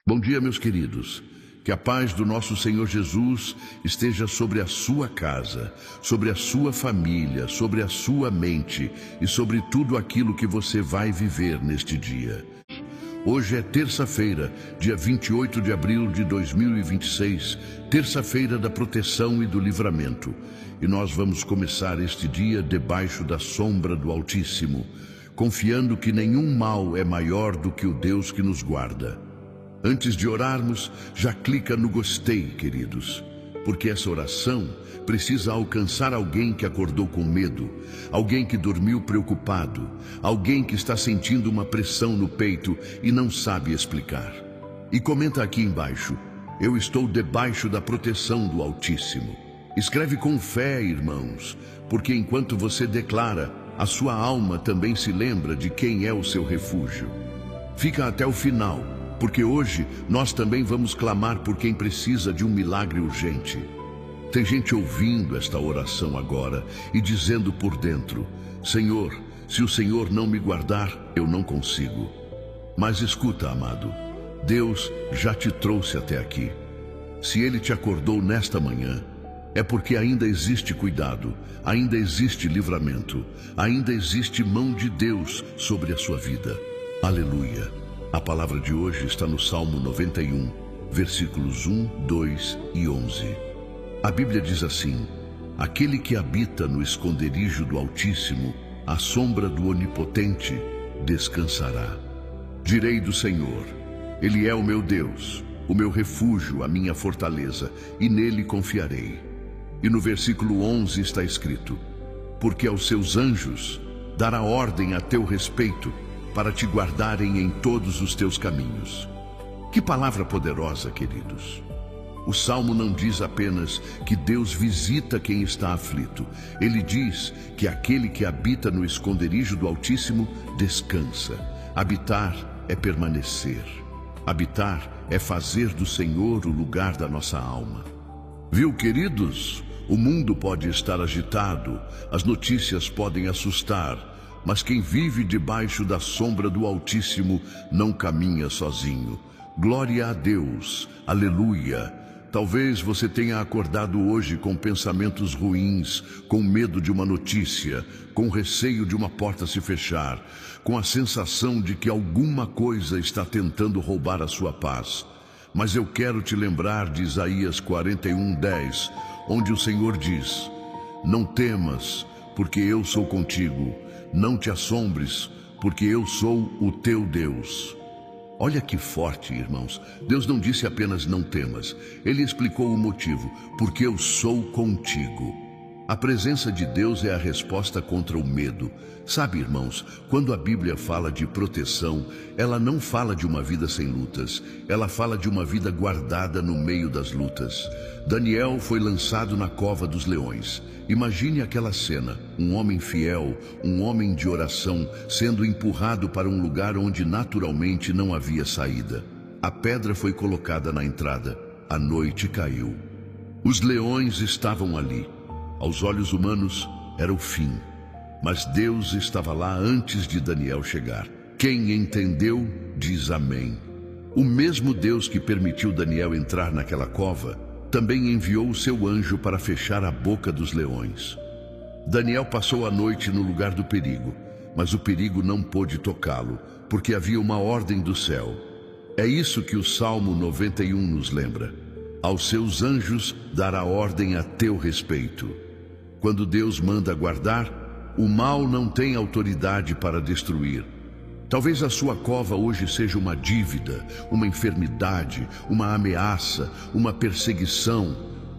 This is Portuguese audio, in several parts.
Bom dia, meus queridos. Que a paz do nosso Senhor Jesus esteja sobre a sua casa, sobre a sua família, sobre a sua mente e sobre tudo aquilo que você vai viver neste dia. Hoje é terça-feira, dia 28 de abril de 2026, terça-feira da proteção e do livramento. E nós vamos começar este dia debaixo da sombra do Altíssimo, confiando que nenhum mal é maior do que o Deus que nos guarda. Antes de orarmos, já clica no gostei, queridos, porque essa oração precisa alcançar alguém que acordou com medo, alguém que dormiu preocupado, alguém que está sentindo uma pressão no peito e não sabe explicar. E comenta aqui embaixo: eu estou debaixo da proteção do Altíssimo. Escreve com fé, irmãos, porque enquanto você declara, a sua alma também se lembra de quem é o seu refúgio. Fica até o final, porque hoje nós também vamos clamar por quem precisa de um milagre urgente. Tem gente ouvindo esta oração agora e dizendo por dentro: Senhor, se o Senhor não me guardar, eu não consigo. Mas escuta, amado, Deus já te trouxe até aqui. Se Ele te acordou nesta manhã, é porque ainda existe cuidado, ainda existe livramento, ainda existe mão de Deus sobre a sua vida. Aleluia! A palavra de hoje está no Salmo 91, versículos 1, 2 e 11. A Bíblia diz assim: aquele que habita no esconderijo do Altíssimo, à sombra do Onipotente, descansará. Direi do Senhor: Ele é o meu Deus, o meu refúgio, a minha fortaleza, e nele confiarei. E no versículo 11 está escrito: porque aos seus anjos dará ordem a teu respeito, para te guardarem em todos os teus caminhos. Que palavra poderosa, queridos! O Salmo não diz apenas que Deus visita quem está aflito. Ele diz que aquele que habita no esconderijo do Altíssimo descansa. Habitar é permanecer. Habitar é fazer do Senhor o lugar da nossa alma. Viu, queridos? O mundo pode estar agitado, as notícias podem assustar, mas quem vive debaixo da sombra do Altíssimo não caminha sozinho. Glória a Deus, aleluia! Talvez você tenha acordado hoje com pensamentos ruins, com medo de uma notícia, com receio de uma porta se fechar, com a sensação de que alguma coisa está tentando roubar a sua paz. Mas eu quero te lembrar de Isaías 41:10, onde o Senhor diz: não temas, porque eu sou contigo. Não te assombres, porque eu sou o teu Deus. Olha que forte, irmãos. Deus não disse apenas não temas. Ele explicou o motivo: porque eu sou contigo. A presença de Deus é a resposta contra o medo. Sabe, irmãos, quando a Bíblia fala de proteção, ela não fala de uma vida sem lutas. Ela fala de uma vida guardada no meio das lutas. Daniel foi lançado na cova dos leões. Imagine aquela cena: um homem fiel, um homem de oração, sendo empurrado para um lugar onde naturalmente não havia saída. A pedra foi colocada na entrada. A noite caiu. Os leões estavam ali. Aos olhos humanos, era o fim. Mas Deus estava lá antes de Daniel chegar. Quem entendeu, diz amém. O mesmo Deus que permitiu Daniel entrar naquela cova, também enviou o seu anjo para fechar a boca dos leões. Daniel passou a noite no lugar do perigo, mas o perigo não pôde tocá-lo, porque havia uma ordem do céu. É isso que o Salmo 91 nos lembra: aos seus anjos dará ordem a teu respeito. Quando Deus manda guardar, o mal não tem autoridade para destruir. Talvez a sua cova hoje seja uma dívida, uma enfermidade, uma ameaça, uma perseguição,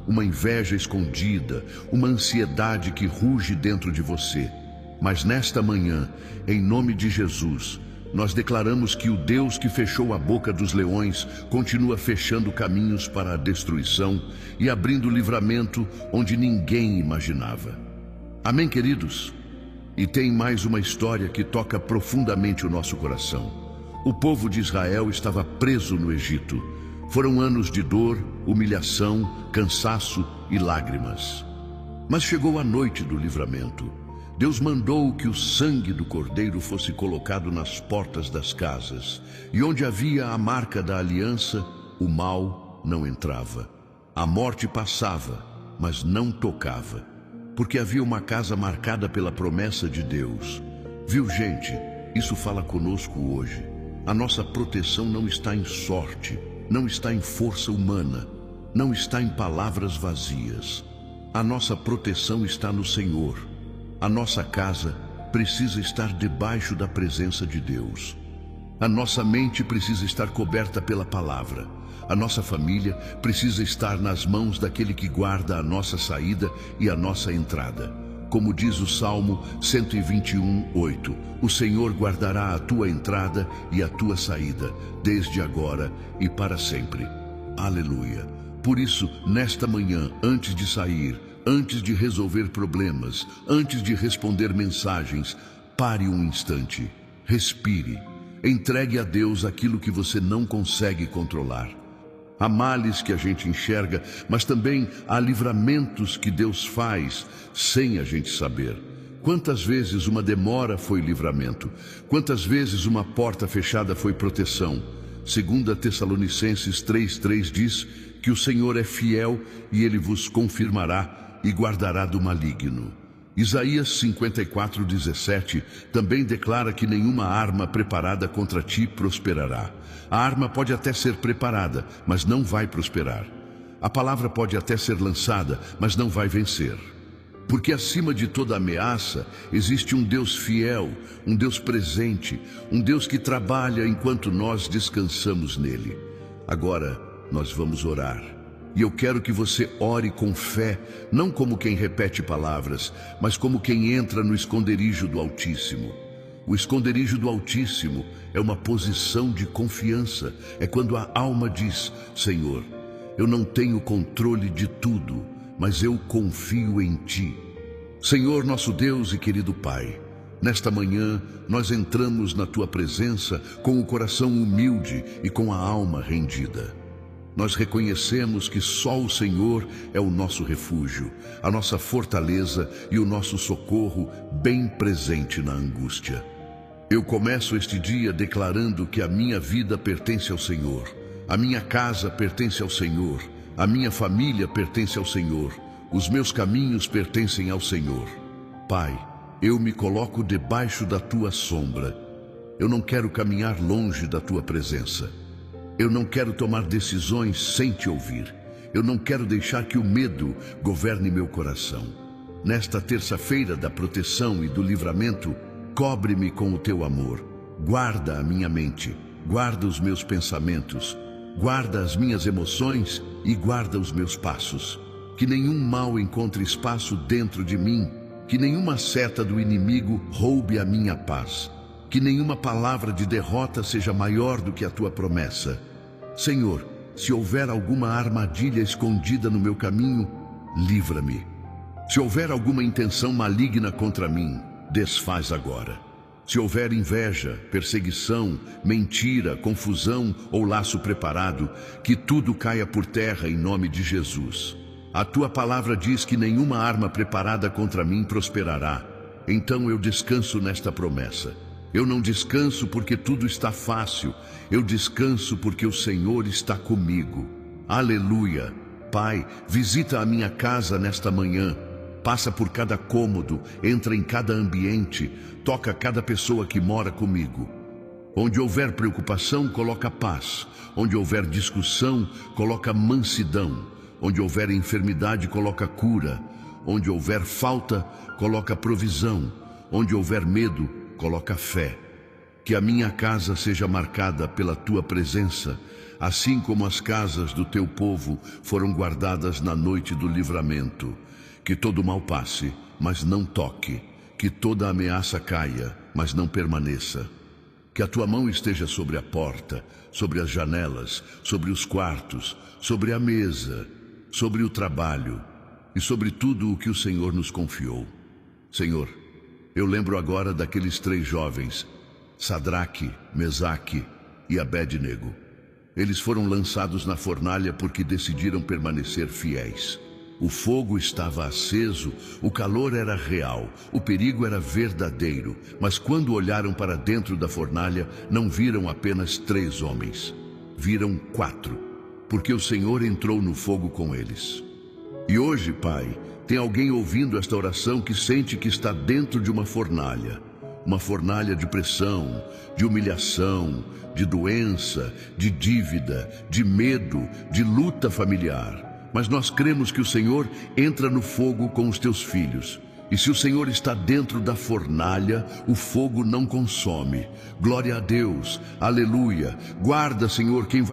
uma inveja escondida, uma ansiedade que ruge dentro de você. Mas nesta manhã, em nome de Jesus, nós declaramos que o Deus que fechou a boca dos leões continua fechando caminhos para a destruição e abrindo livramento onde ninguém imaginava. Amém, queridos? E tem mais uma história que toca profundamente o nosso coração. O povo de Israel estava preso no Egito. Foram anos de dor, humilhação, cansaço e lágrimas. Mas chegou a noite do livramento. Deus mandou que o sangue do cordeiro fosse colocado nas portas das casas, e onde havia a marca da aliança, o mal não entrava. A morte passava, mas não tocava, porque havia uma casa marcada pela promessa de Deus. Viu, gente? Isso fala conosco hoje. A nossa proteção não está em sorte, não está em força humana, não está em palavras vazias. A nossa proteção está no Senhor. A nossa casa precisa estar debaixo da presença de Deus. A nossa mente precisa estar coberta pela palavra. A nossa família precisa estar nas mãos daquele que guarda a nossa saída e a nossa entrada. Como diz o Salmo 121:8, o Senhor guardará a tua entrada e a tua saída, desde agora e para sempre. Aleluia! Por isso, nesta manhã, antes de sair, antes de resolver problemas, antes de responder mensagens, pare um instante, respire, entregue a Deus aquilo que você não consegue controlar. Há males que a gente enxerga, mas também há livramentos que Deus faz sem a gente saber. Quantas vezes uma demora foi livramento? Quantas vezes uma porta fechada foi proteção? 2 Tessalonicenses 3:3 diz que o Senhor é fiel e Ele vos confirmará e guardará do maligno. Isaías 54:17 também declara que nenhuma arma preparada contra ti prosperará. A arma pode até ser preparada, mas não vai prosperar. A palavra pode até ser lançada, mas não vai vencer. Porque acima de toda ameaça existe um Deus fiel, um Deus presente, um Deus que trabalha enquanto nós descansamos nele. Agora nós vamos orar. E eu quero que você ore com fé, não como quem repete palavras, mas como quem entra no esconderijo do Altíssimo. O esconderijo do Altíssimo é uma posição de confiança. É quando a alma diz: Senhor, eu não tenho controle de tudo, mas eu confio em Ti. Senhor, nosso Deus e querido Pai, nesta manhã nós entramos na Tua presença com o coração humilde e com a alma rendida. Nós reconhecemos que só o Senhor é o nosso refúgio, a nossa fortaleza e o nosso socorro bem presente na angústia. Eu começo este dia declarando que a minha vida pertence ao Senhor, a minha casa pertence ao Senhor, a minha família pertence ao Senhor, os meus caminhos pertencem ao Senhor. Pai, eu me coloco debaixo da Tua sombra. Eu não quero caminhar longe da Tua presença. Eu não quero tomar decisões sem Te ouvir. Eu não quero deixar que o medo governe meu coração. Nesta terça-feira da proteção e do livramento, cobre-me com o Teu amor. Guarda a minha mente, guarda os meus pensamentos, guarda as minhas emoções e guarda os meus passos. Que nenhum mal encontre espaço dentro de mim, que nenhuma seta do inimigo roube a minha paz. Que nenhuma palavra de derrota seja maior do que a Tua promessa. Senhor, se houver alguma armadilha escondida no meu caminho, livra-me. Se houver alguma intenção maligna contra mim, desfaz agora. Se houver inveja, perseguição, mentira, confusão ou laço preparado, que tudo caia por terra em nome de Jesus. A Tua palavra diz que nenhuma arma preparada contra mim prosperará. Então eu descanso nesta promessa. Eu não descanso porque tudo está fácil. Eu descanso porque o Senhor está comigo. Aleluia. Pai, visita a minha casa nesta manhã. Passa por cada cômodo, entra em cada ambiente, toca cada pessoa que mora comigo. Onde houver preocupação, coloca paz. Onde houver discussão, coloca mansidão. Onde houver enfermidade, coloca cura. Onde houver falta, coloca provisão. Onde houver medo, coloca fé. Que a minha casa seja marcada pela Tua presença, assim como as casas do Teu povo foram guardadas na noite do livramento. Que todo mal passe, mas não toque. Que toda ameaça caia, mas não permaneça. Que a Tua mão esteja sobre a porta, sobre as janelas, sobre os quartos, sobre a mesa, sobre o trabalho e sobre tudo o que o Senhor nos confiou. Senhor, eu lembro agora daqueles 3 jovens, Sadraque, Mesaque e Abednego. Eles foram lançados na fornalha porque decidiram permanecer fiéis. O fogo estava aceso, o calor era real, o perigo era verdadeiro. Mas quando olharam para dentro da fornalha, não viram apenas 3 homens. Viram 4, porque o Senhor entrou no fogo com eles. E hoje, Pai, tem alguém ouvindo esta oração que sente que está dentro de uma fornalha de pressão, de humilhação, de doença, de dívida, de medo, de luta familiar. Mas nós cremos que o Senhor entra no fogo com os teus filhos. E se o Senhor está dentro da fornalha, o fogo não consome. Glória a Deus, aleluia. Guarda, Senhor, quem